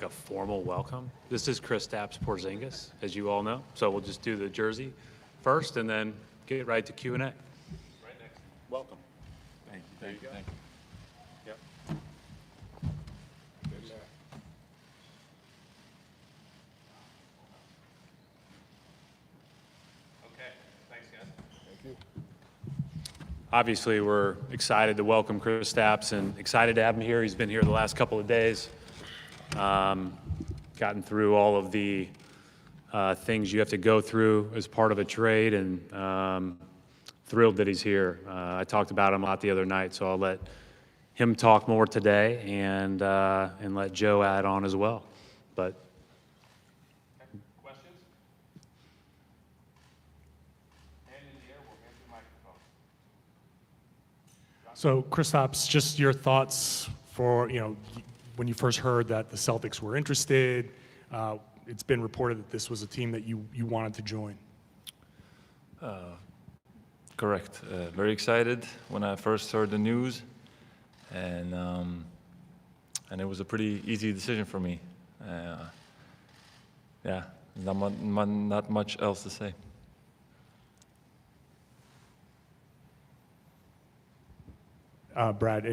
a formal welcome. This is Kristaps Porzingis, as you all know. So we'll just do the jersey first and then get right to Q&A. Right next. Welcome. Thank you. There you go. Thank you. Yep. Good there. Okay. Thanks, guys. Thank you. Obviously, we're excited to welcome Kristaps and excited to have him here. He's been here the last couple of days, gotten through all of the things you have to go through as part of a trade, and thrilled that he's here. I talked about him a lot the other night, so I'll let him talk more today and let Joe add on as well. But questions? Hand in the air, we'll hand the microphone. So, Kristaps, just your thoughts for, when you first heard that the Celtics were interested. It's been reported that this was a team that you wanted to join. Correct. Very excited when I first heard the news, and it was a pretty easy decision for me. Yeah, not much else to say. Brad,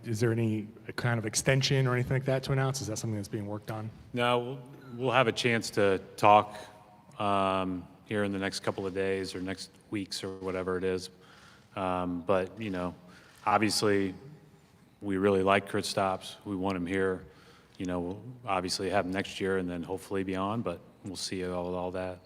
is there any kind of extension or anything like that to announce? Is that something that's being worked on? No, we'll have a chance to talk here in the next couple of days or next weeks or whatever it is. But, obviously we really like Kristaps. We want him here. We'll obviously have him next year and then hopefully beyond, but we'll see all that.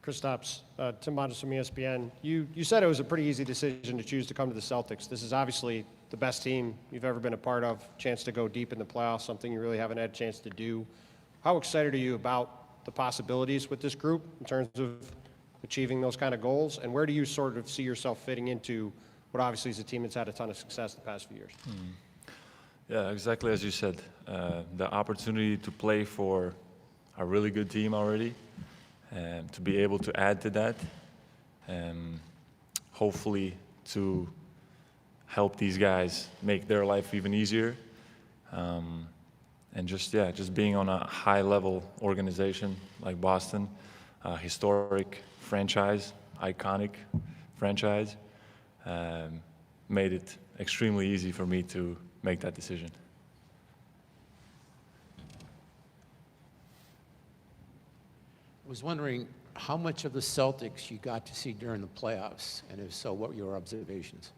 Kristaps, Tim Modest from ESPN. You said it was a pretty easy decision to choose to come to the Celtics. This is obviously the best team you've ever been a part of, chance to go deep in the playoffs, something you really haven't had a chance to do. How excited are you about the possibilities with this group in terms of achieving those kind of goals? And where do you sort of see yourself fitting into what obviously is a team that's had a ton of success the past few years? Yeah, exactly as you said. The opportunity to play for a really good team already, and to be able to add to that, and hopefully to help these guys make their life even easier, and just being on a high-level organization like Boston, historic franchise, iconic franchise, made it extremely easy for me to make that decision. I was wondering how much of the Celtics you got to see during the playoffs, and if so, what were your observations?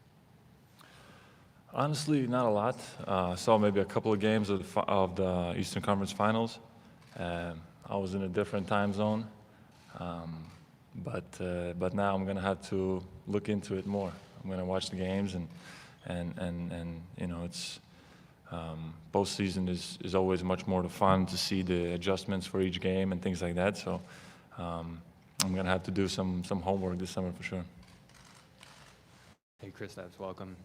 Honestly, not a lot. I saw maybe a couple of games of the Eastern Conference Finals. I was in a different time zone, but now I'm going to have to look into it more. I'm going to watch the games, and it's postseason is always much more fun to see the adjustments for each game and things like that. So I'm going to have to do some homework this summer for sure. Hey, Kristaps, welcome.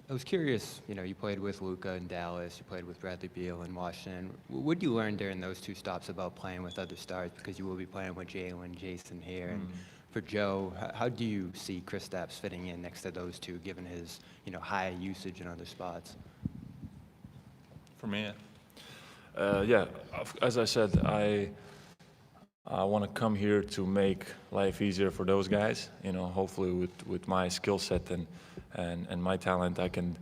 I was curious, you played with Luka in Dallas, you played with Bradley Beal in Washington. What did you learn during those two stops about playing with other stars? Because you will be playing with Jalen, Jason here. And for Joe, how do you see Kristaps fitting in next to those two, given his, high usage in other spots? For me, yeah, as I said, I want to come here to make life easier for those guys. Hopefully with my skill set and my talent, I can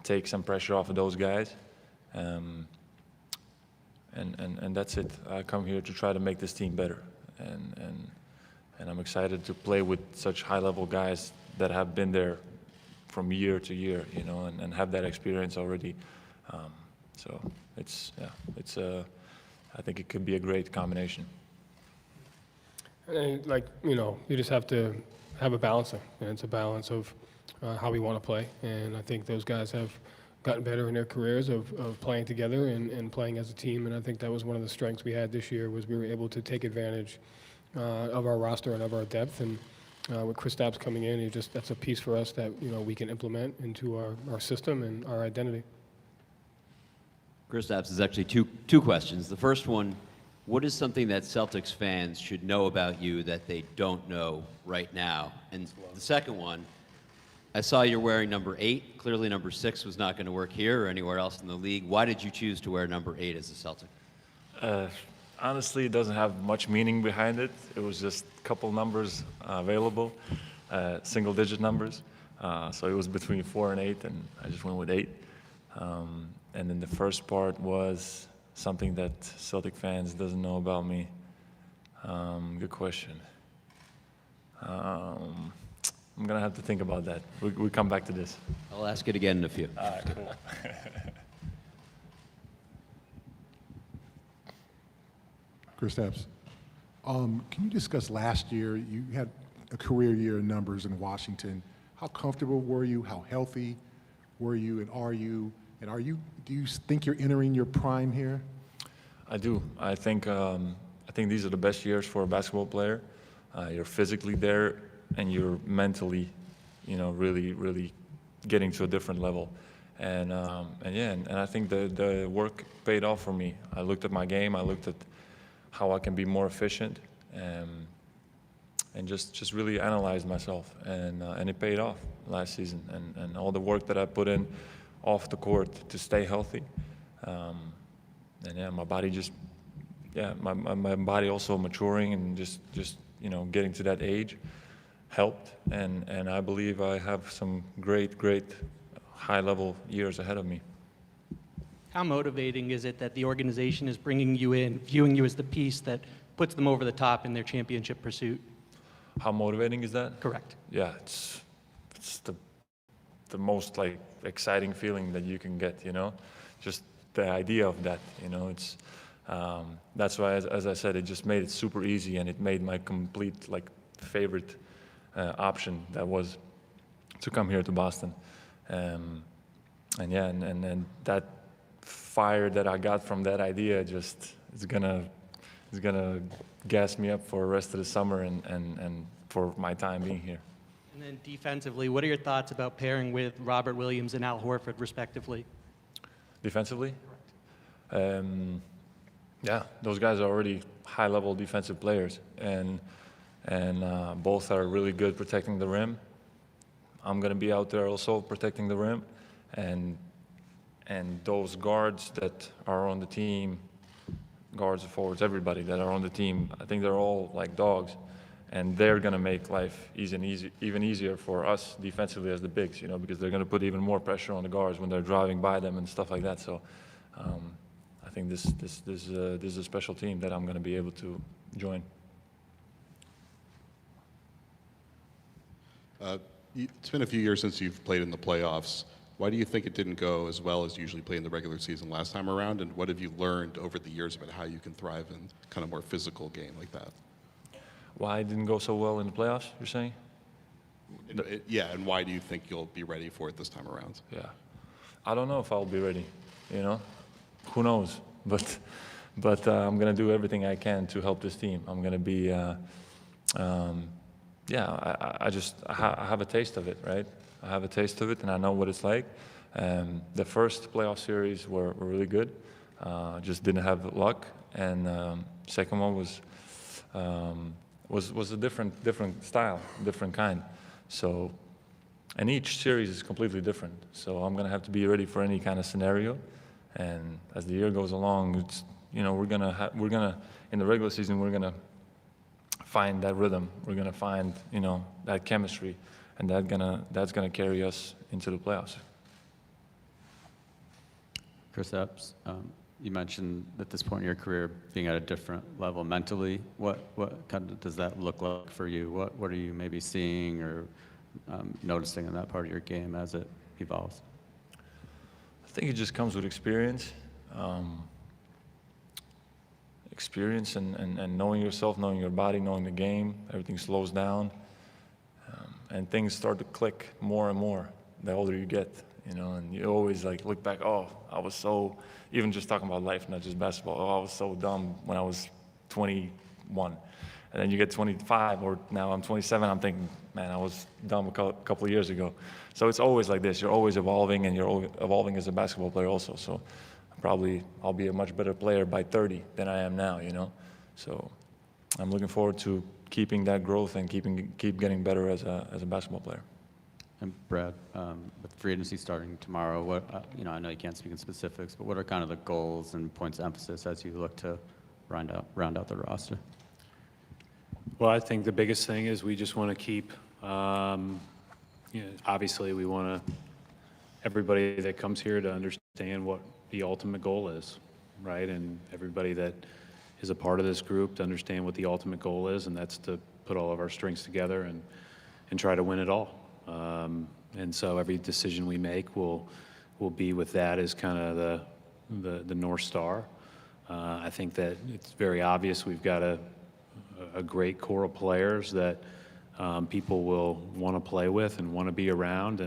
take some pressure off of those guys. And that's it. I come here to try to make this team better. And I'm excited to play with such high-level guys that have been there from year to year, and have that experience already. So I think it could be a great combination. And you just have to have a balancer, and it's a balance of how we want to play. And I think those guys have gotten better in their careers of playing together and playing as a team. And I think that was one of the strengths we had this year, was we were able to take advantage of our roster and of our depth. And with Kristaps coming in, that's a piece for us that we can implement into our system and our identity. Kristaps, is actually two questions. The first one, what is something that Celtics fans should know about you that they don't know right now? And the second one, I saw you're wearing number 8. Clearly number 6 was not going to work here or anywhere else in the league. Why did you choose to wear number 8 as a Celtic? Honestly, it doesn't have much meaning behind it. It was just a couple numbers available, single-digit numbers. So it was between 4 and 8, and I just went with 8. And then the first part was something that Celtic fans doesn't know about me. Good question. I'm gonna have to think about that. We'll come back to this. I'll ask it again in a few. All right, cool. Kristaps, can you discuss last year? You had a career year in numbers in Washington. How comfortable were you? How healthy were you? And are you? And do you think you're entering your prime here? I do. I think these are the best years for a basketball player. You're physically there, and you're mentally, really, really getting to a different level. And I think the work paid off for me. I looked at my game. I looked at how I can be more efficient, and just really analyzed myself. And it paid off last season. And all the work that I put in off the court to stay healthy. My body my body also maturing and just getting to that age helped. And I believe I have some great high-level years ahead of me. How motivating is it that the organization is bringing you in, viewing you as the piece that puts them over the top in their championship pursuit? How motivating is that? Correct. Yeah, it's the most exciting feeling that you can get, just the idea of that, it's that's why, as I said, it just made it super easy, and it made my complete favorite option that was to come here to Boston. And that fire that I got from that idea just is gonna gas me up for the rest of the summer and for my time being here. And then defensively, what are your thoughts about pairing with Robert Williams and Al Horford, respectively? Defensively? Yeah, those guys are already high-level defensive players, and both are really good protecting the rim. I'm going to be out there also protecting the rim, and those guards that are on the team, guards, forwards, everybody that are on the team, I think they're all like dogs, and they're going to make life even easier for us defensively as the bigs, because they're going to put even more pressure on the guards when they're driving by them and stuff like that. So I think this is a special team that I'm going to be able to join. It's been a few years since you've played in the playoffs. Why do you think it didn't go as well as you usually play in the regular season last time around? And what have you learned over the years about how you can thrive in kind of more physical game like that? Why it didn't go so well in the playoffs, you're saying? Yeah, and why do you think you'll be ready for it this time around? Yeah, I don't know if I'll be ready, Who knows? But I'm going to do everything I can to help this team. I'm going to be, I have a taste of it, right? I have a taste of it, and I know what it's like. The first playoff series were really good. Just didn't have luck, and second one was a different style, different kind. So, and each series is completely different. So I'm gonna have to be ready for any kind of scenario. And as the year goes along, it's we're gonna in the regular season we're gonna find that rhythm. We're gonna find that chemistry, and that's gonna carry us into the playoffs. Kristaps, you mentioned at this point in your career being at a different level mentally. What kind of does that look like for you? What are you maybe seeing or noticing in that part of your game as it evolves? I think it just comes with experience. Experience and knowing yourself, knowing your body, knowing the game. Everything slows down, and things start to click more and more the older you get. And you always look back, oh, I was so, even just talking about life, not just basketball, oh, I was so dumb when I was 21. And then you get 25, or now I'm 27, I'm thinking, man, I was dumb a couple of years ago. So it's always like this. You're always evolving, and you're evolving as a basketball player also. So probably I'll be a much better player by 30 than I am now, So I'm looking forward to keeping that growth and keep getting better as a basketball player. And Brad, with free agency starting tomorrow, what, I know you can't speak in specifics, but what are kind of the goals and points of emphasis as you look to round out the roster? Well, I think the biggest thing is we just want to keep, obviously we want everybody that comes here to understand what the ultimate goal is, right? And everybody that is a part of this group to understand what the ultimate goal is, and that's to put all of our strengths together and try to win it all. And so every decision we make will be with that as kind of the North Star. I think that it's very obvious we've got a great core of players that people will want to play with and want to be around,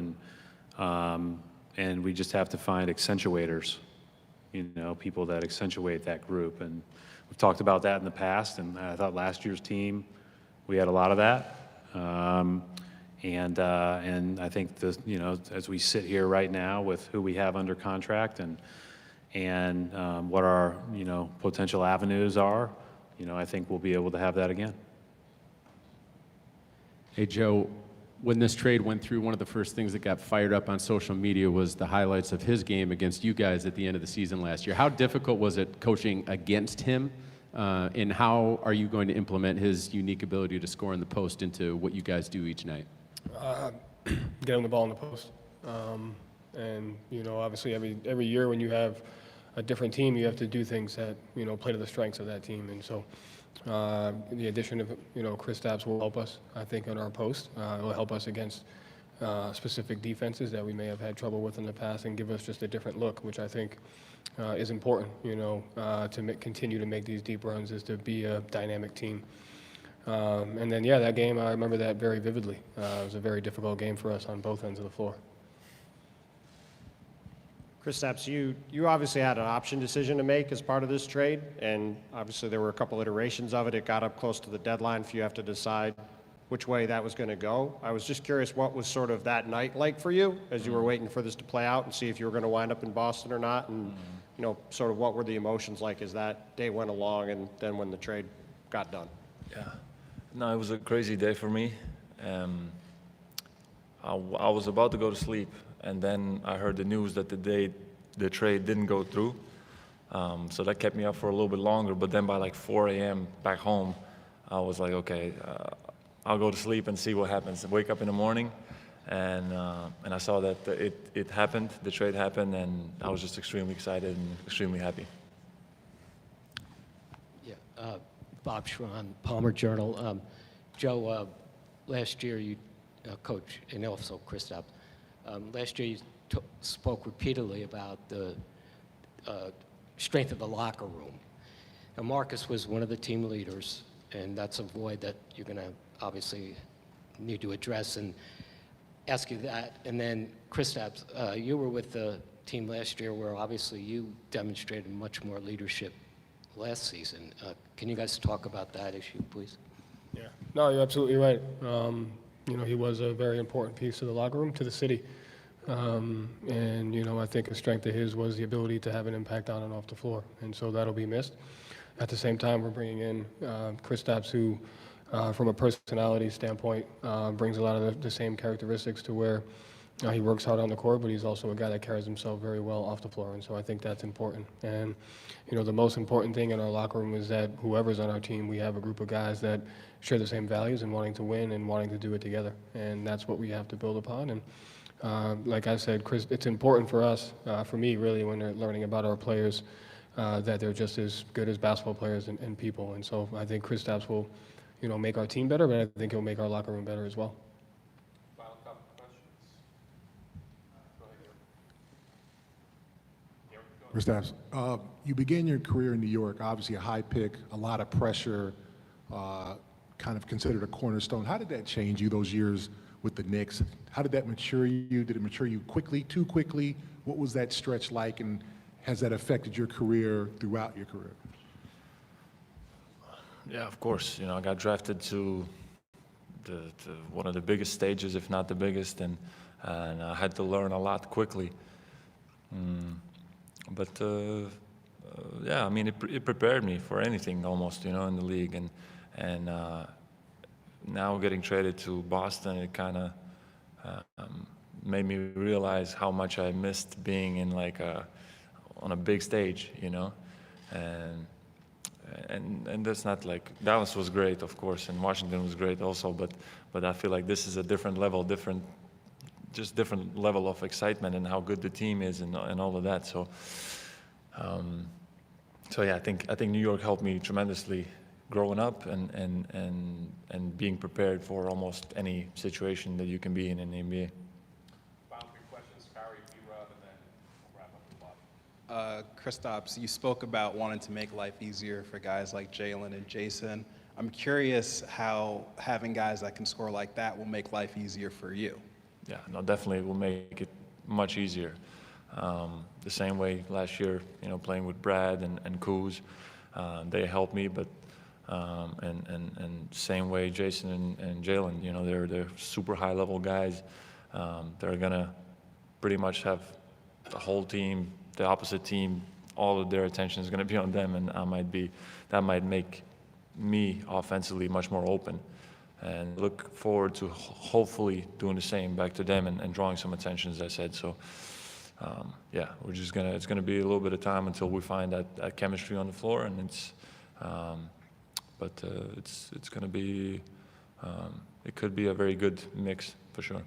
and we just have to find accentuators, people that accentuate that group. And we've talked about that in the past, and I thought last year's team, we had a lot of that. And I think as we sit here right now with who we have under contract and what our potential avenues are, I think we'll be able to have that again. Hey, Joe, when this trade went through, one of the first things that got fired up on social media was the highlights of his game against you guys at the end of the season last year. How difficult was it coaching against him? And how are you going to implement his unique ability to score in the post into what you guys do each night? Get him the ball in the post. And, obviously every year when you have a different team, you have to do things that, play to the strengths of that team. And so the addition of, Kristaps will help us, I think, on our post. It will help us against specific defenses that we may have had trouble with in the past and give us just a different look, which I think is important, to continue to make these deep runs, is to be a dynamic team. And then, that game, I remember that very vividly. It was a very difficult game for us on both ends of the floor. Kristaps, you obviously had an option decision to make as part of this trade, and obviously there were a couple iterations of it. It got up close to the deadline for you have to decide which way that was going to go. I was just curious what was sort of that night like for you as you were waiting for this to play out and see if you were going to wind up in Boston or not, and sort of what were the emotions like as that day went along and then when the trade got done? Yeah, no, it was a crazy day for me. I was about to go to sleep, and then I heard the news that the trade didn't go through. So that kept me up for a little bit longer, but then by like 4 a.m. back home, I was like, okay, I'll go to sleep and see what happens. I wake up in the morning, and I saw that it happened, the trade happened, and I was just extremely excited and extremely happy. Yeah, Bob Schwan, Palmer Journal. Joe, last year you, coach, and also Kristaps, last year you spoke repeatedly about the strength of the locker room. Now, Marcus was one of the team leaders, and that's a void that you're going to obviously need to address and ask you that. And then, Kristaps, you were with the team last year where obviously you demonstrated much more leadership last season. Can you guys talk about that issue, please? Yeah, no, you're absolutely right. He was a very important piece of the locker room to the city. And I think a strength of his was the ability to have an impact on and off the floor. And so that'll be missed. At the same time, we're bringing in Kristaps, who, from a personality standpoint, brings a lot of the same characteristics to where he works hard on the court, but he's also a guy that carries himself very well off the floor. And so I think that's important. And, the most important thing in our locker room is that whoever's on our team, we have a group of guys that share the same values and wanting to win and wanting to do it together. And that's what we have to build upon. And like I said, Chris, it's important for us, for me really, when they're learning about our players, that they're just as good as basketball players and people. And so I think Kristaps will, make our team better, but I think he'll make our locker room better as well. Final couple questions. Go ahead. Kristaps, you began your career in New York, obviously a high pick, a lot of pressure, kind of considered a cornerstone. How did that change you those years with the Knicks? How did that mature you? Did it mature you quickly, too quickly? What was that stretch like, and has that affected your career throughout your career? Yeah, of course. I got drafted to one of the biggest stages, if not the biggest, and I had to learn a lot quickly. But yeah, I mean, it prepared me for anything almost, in the league, and now getting traded to Boston, it kind of made me realize how much I missed being in like on a big stage, you know, and that's not like Dallas was great, of course, and Washington was great also, but I feel like this is a different level, different level of excitement and how good the team is and all of that. So yeah, I think New York helped me tremendously growing up and being prepared for almost any situation that you can be in the NBA. Final three questions, Kyrie, B-Rob, and then we'll wrap up the pod. Kristaps, you spoke about wanting to make life easier for guys like Jalen and Jason. I'm curious how having guys that can score like that will make life easier for you. Yeah, no, definitely it will make it much easier. The same way last year, you know, playing with Brad and Kuz, they helped me, but and same way Jason and Jalen, you know, they're super high level guys. They're gonna pretty much have the whole team, the opposite team, all of their attention is gonna be on them, and that might make me offensively much more open. And look forward to hopefully doing the same back to them and drawing some attention, as I said. So, yeah, it's gonna be a little bit of time until we find that chemistry on the floor, and it's gonna be, it could be a very good mix for sure.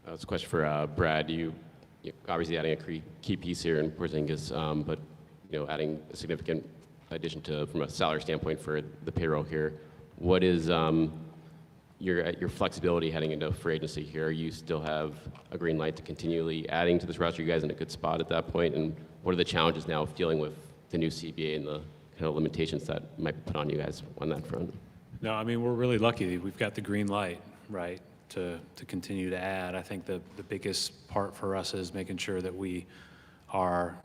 It's a question for Brad. You obviously adding a key piece here in Porzingis, but you know, adding a significant addition from a salary standpoint for the payroll here. What is your flexibility heading into free agency here? You still have a green light to continually adding to this roster. You guys in a good spot at that point, and what are the challenges now of dealing with the new CBA and the kind of limitations that might be put on you guys on that front? No, I mean, we're really lucky. We've got the green light, right, to continue to add. I think the biggest part for us is making sure that we are,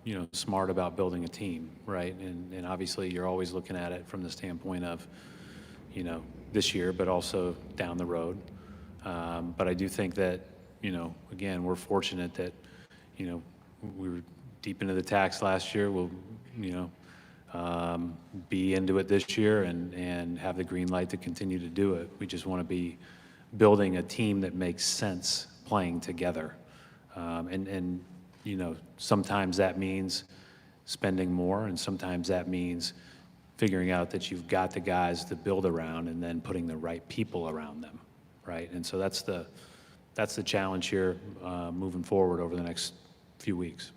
you know, smart about building a team, right? And obviously you're always looking at it from the standpoint of, you know, this year, but also down the road. But I do think that, you know, again, we're fortunate that, you know, we were deep into the tax last year. We'll, you know, be into it this year and have the green light to continue to do it. We just want to be building a team that makes sense playing together. And you know, sometimes that means spending more, and sometimes that means figuring out that you've got the guys to build around and then putting the right people around them, right? And so that's the challenge here moving forward over the next few weeks.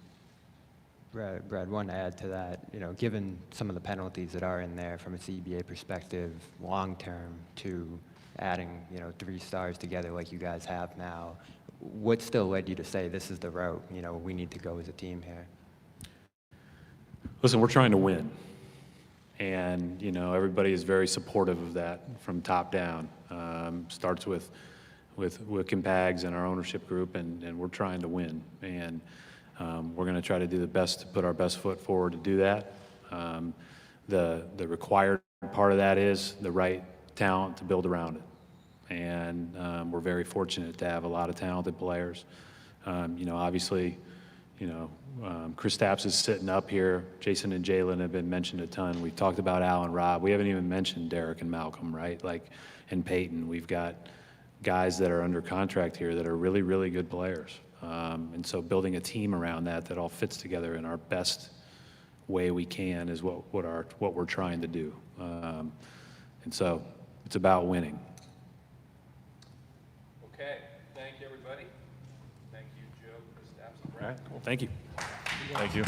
Brad, one to add to that, you know, given some of the penalties that are in there from a CBA perspective, long-term to adding, you know, 3 stars together like you guys have now, what still led you to say this is the route, you know, we need to go as a team here? Listen, we're trying to win. And, you know, everybody is very supportive of that from top down. Starts with Kim Pags and our ownership group, and we're trying to win. And we're going to try to do the best to put our best foot forward to do that. The required part of that is the right talent to build around it. And we're very fortunate to have a lot of talented players. You know, obviously, you know, Kristaps is sitting up here. Jason and Jalen have been mentioned a ton. We've talked about Al and Rob. We haven't even mentioned Derek and Malcolm, right? Like, and Peyton. We've got guys that are under contract here that are really, really good players. And so building a team around that all fits together in our best way we can is what we're trying to do. And so it's about winning. Okay, thank you, everybody. Thank you, Joe, Kristaps, and Brad. All right, well, thank you. Thank you.